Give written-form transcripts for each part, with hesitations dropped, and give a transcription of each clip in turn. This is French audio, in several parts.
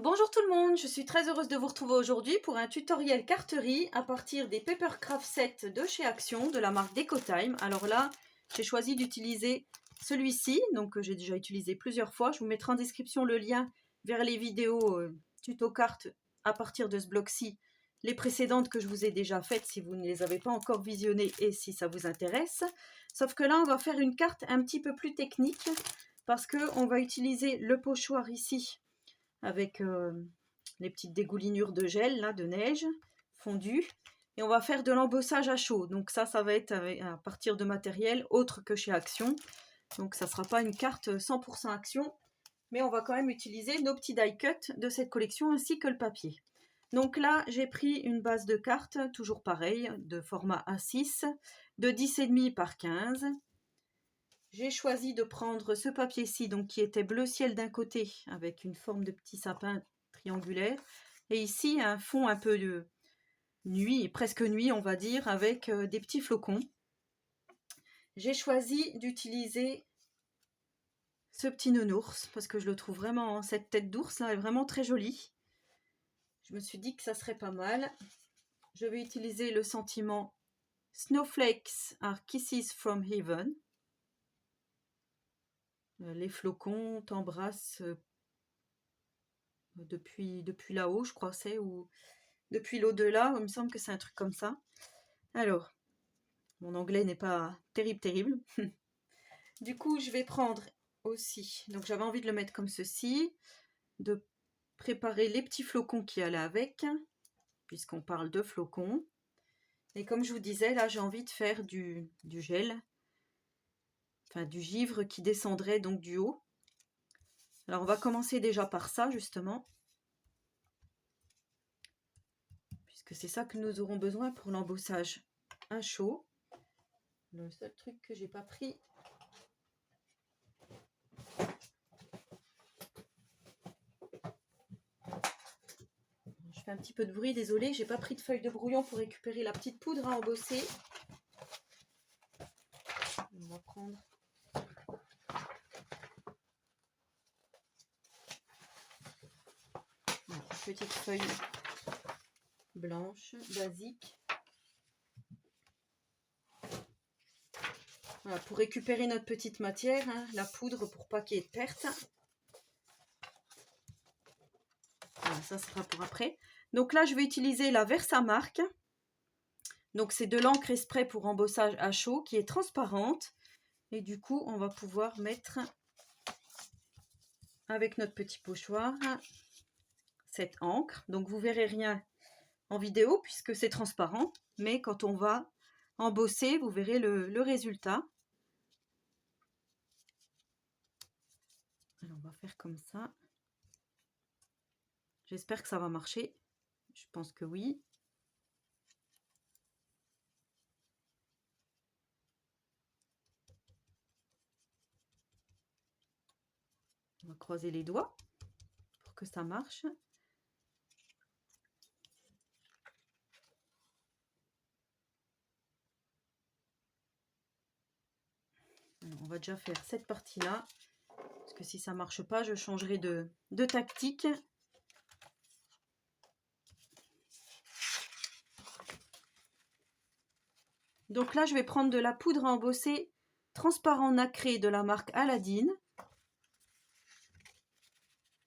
Bonjour tout le monde, je suis très heureuse de vous retrouver aujourd'hui pour un tutoriel carterie à partir des Papercraft Set de chez Action, de la marque DecoTime. Alors là, j'ai choisi d'utiliser celui-ci, donc que j'ai déjà utilisé plusieurs fois. Je vous mettrai en description le lien vers les vidéos tuto cartes à partir de ce bloc-ci, les précédentes que je vous ai déjà faites si vous ne les avez pas encore visionnées et si ça vous intéresse. Sauf que là, on va faire une carte un petit peu plus technique parce qu'on va utiliser le pochoir ici avec les petites dégoulinures de gel, là, de neige fondue. Et on va faire de l'embossage à chaud. Donc ça va être à partir de matériel autre que chez Action. Donc ça ne sera pas une carte 100% Action, mais on va quand même utiliser nos petits die cut de cette collection ainsi que le papier. Donc là, j'ai pris une base de cartes, toujours pareil, de format A6, de 10,5 par 15. J'ai choisi de prendre ce papier-ci, donc qui était bleu ciel d'un côté, avec une forme de petit sapin triangulaire. Et ici, un fond un peu de nuit, presque nuit, on va dire, avec des petits flocons. J'ai choisi d'utiliser ce petit nounours, parce que je le trouve vraiment, cette tête d'ours là est vraiment très jolie. Je me suis dit que ça serait pas mal. Je vais utiliser le sentiment Snowflakes are Kisses from Heaven. Les flocons t'embrassent depuis là-haut, je crois c'est, ou depuis l'au-delà, il me semble que c'est un truc comme ça. Alors, mon anglais n'est pas terrible. Du coup, je vais prendre aussi, donc j'avais envie de le mettre comme ceci, de préparer les petits flocons qui allaient avec, puisqu'on parle de flocons. Et comme je vous disais, là j'ai envie de faire du gel, enfin du givre qui descendrait donc du haut. Alors on va commencer déjà par ça justement, puisque c'est ça que nous aurons besoin pour l'embossage à chaud. Le seul truc que j'ai pas pris, je fais un petit peu de bruit, désolé, j'ai pas pris de feuille de brouillon pour récupérer la petite poudre à embosser. On va prendre une petite feuille blanche, basique. Voilà, pour récupérer notre petite matière, hein, la poudre pour pas qu'il y ait de perte. Voilà, ça sera pour après. Donc là, je vais utiliser la Versamark. Donc c'est de l'encre exprès pour embossage à chaud qui est transparente. Et du coup, on va pouvoir mettre avec notre petit pochoir cette encre. Donc vous verrez rien en vidéo puisque c'est transparent. Mais quand on va embosser, vous verrez le résultat. Alors on va faire comme ça. J'espère que ça va marcher. Je pense que oui. On va croiser les doigts pour que ça marche. Alors, on va déjà faire cette partie-là. Parce que si ça ne marche pas, je changerai de tactique. Donc là, je vais prendre de la poudre à embosser transparent nacré de la marque Aladdin.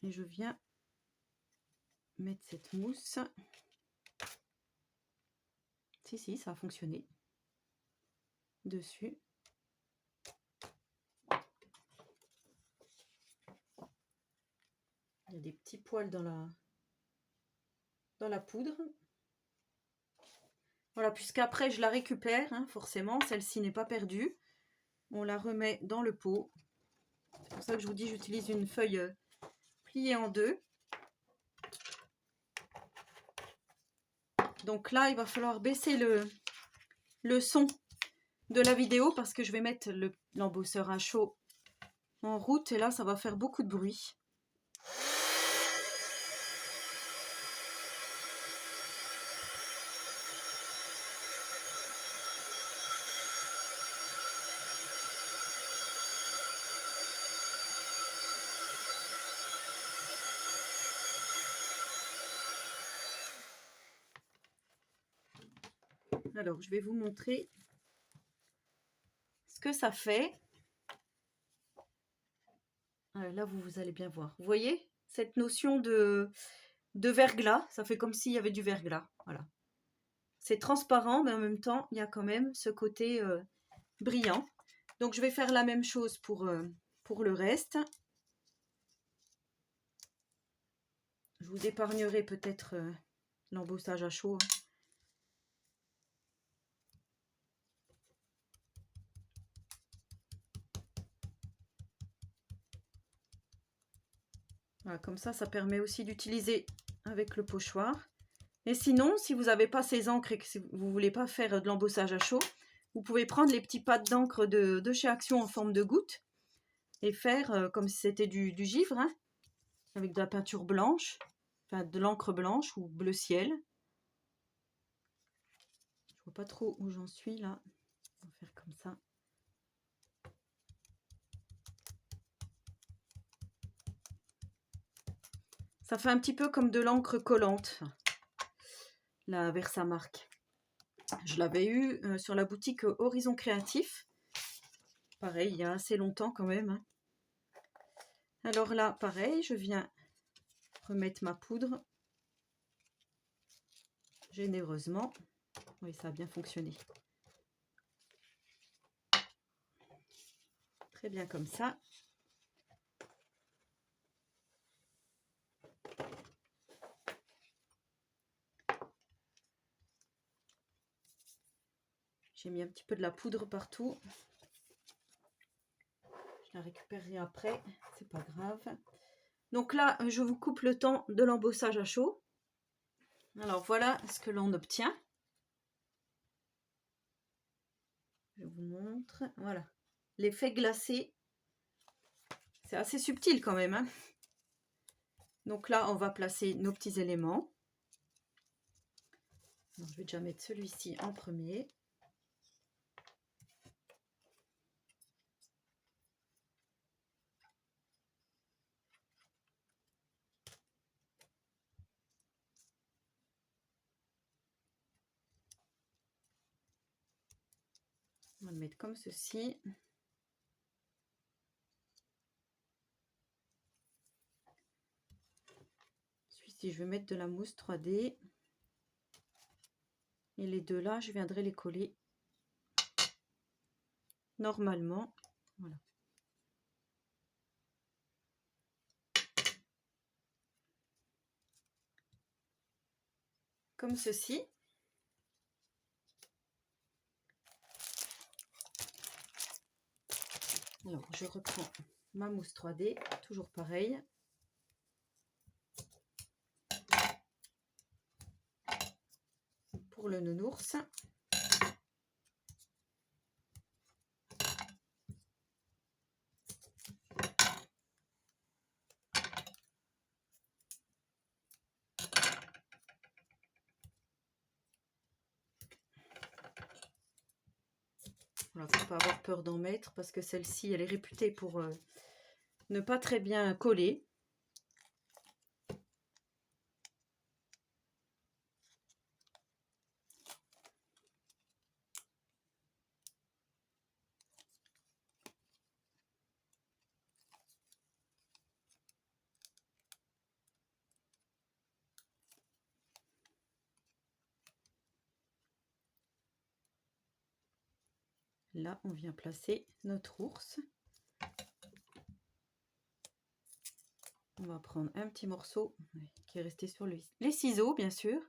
Et je viens mettre cette mousse. Si, ça a fonctionné. Dessus. Il y a des petits poils dans la poudre. Voilà, puisqu'après je la récupère, hein, forcément, celle-ci n'est pas perdue. On la remet dans le pot. C'est pour ça que je vous dis, j'utilise une feuille pliée en deux. Donc là, il va falloir baisser le son de la vidéo parce que je vais mettre l'embosseur à chaud en route et là, ça va faire beaucoup de bruit. Alors, je vais vous montrer ce que ça fait. Là, vous allez bien voir. Vous voyez cette notion de verglas? Ça fait comme s'il y avait du verglas. Voilà. C'est transparent, mais en même temps, il y a quand même ce côté brillant. Donc, je vais faire la même chose pour le reste. Je vous épargnerai peut-être l'embossage à chaud. Voilà, comme ça permet aussi d'utiliser avec le pochoir. Et sinon, si vous n'avez pas ces encres et que vous ne voulez pas faire de l'embossage à chaud, vous pouvez prendre les petits pads d'encre de chez Action en forme de gouttes et faire comme si c'était du givre, hein, avec de la peinture blanche, enfin de l'encre blanche ou bleu ciel. Je vois pas trop où j'en suis là. On va faire comme ça. Ça fait un petit peu comme de l'encre collante, la Versamark. Je l'avais eu sur la boutique Horizon Créatif. Pareil, il y a assez longtemps quand même. Hein. Alors là, pareil, je viens remettre ma poudre généreusement. Oui, ça a bien fonctionné. Très bien comme ça. J'ai mis un petit peu de la poudre partout. Je la récupérerai après, c'est pas grave. Donc là, je vous coupe le temps de l'embossage à chaud. Alors voilà ce que l'on obtient. Je vous montre. Voilà. L'effet glacé. C'est assez subtil quand même. Hein. Donc là, on va placer nos petits éléments. Donc, je vais déjà mettre celui-ci en premier. On va le mettre comme ceci. Celui-ci, je vais mettre de la mousse 3D. Et les deux là, je viendrai les coller normalement. Voilà. Comme ceci. Alors, je reprends ma mousse 3D, toujours pareil. Pour le nounours. Voilà, faut pas avoir peur d'en mettre parce que celle-ci, elle est réputée pour ne pas très bien coller. Là, on vient placer notre ours. On va prendre un petit morceau qui est resté sur les ciseaux, bien sûr,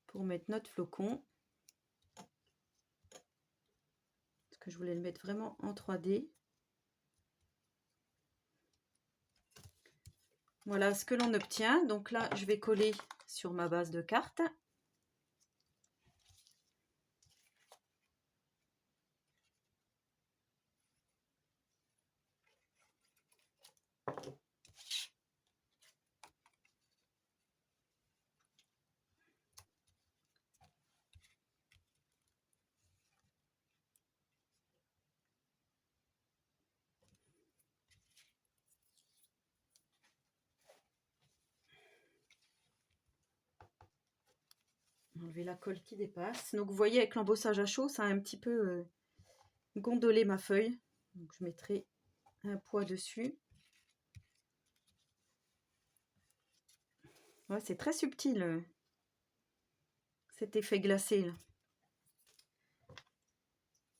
pour mettre notre flocon. Parce que je voulais le mettre vraiment en 3D. Voilà ce que l'on obtient. Donc là, je vais coller sur ma base de carte. Enlever la colle qui dépasse. Donc vous voyez avec l'embossage à chaud, ça a un petit peu gondolé ma feuille. Donc je mettrai un poids dessus. Ouais, c'est très subtil cet effet glacé là.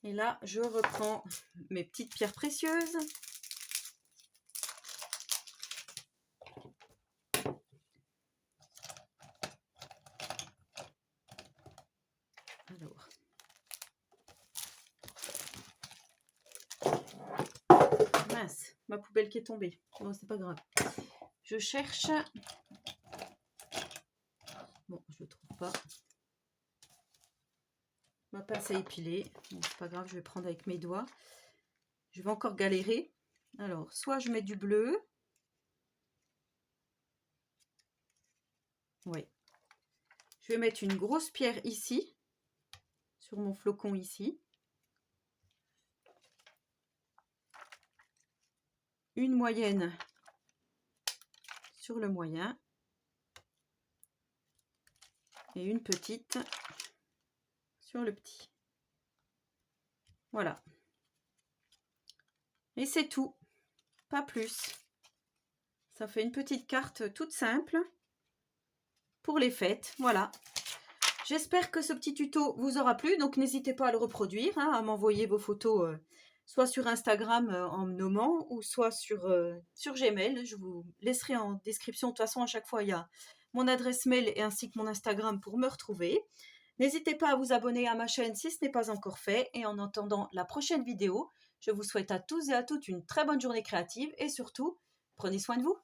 Et là, je reprends mes petites pierres précieuses. Alors. Mince, ma poubelle qui est tombée. Bon, c'est pas grave. Je cherche. Bon, je ne trouve pas. Ma pince à épiler. Bon, c'est pas grave, je vais prendre avec mes doigts. Je vais encore galérer. Alors, soit je mets du bleu. Oui. Je vais mettre une grosse pierre ici. Sur mon flocon ici. Une moyenne sur le moyen. Et une petite sur le petit. Voilà. Et c'est tout. Pas plus. Ça fait une petite carte toute simple pour les fêtes. Voilà. J'espère que ce petit tuto vous aura plu. Donc n'hésitez pas à le reproduire, hein, à m'envoyer vos photos soit sur Instagram en me nommant ou soit sur Gmail. Je vous laisserai en description. De toute façon, à chaque fois, il y a mon adresse mail et ainsi que mon Instagram pour me retrouver. N'hésitez pas à vous abonner à ma chaîne si ce n'est pas encore fait. Et en attendant la prochaine vidéo, je vous souhaite à tous et à toutes une très bonne journée créative et surtout, prenez soin de vous.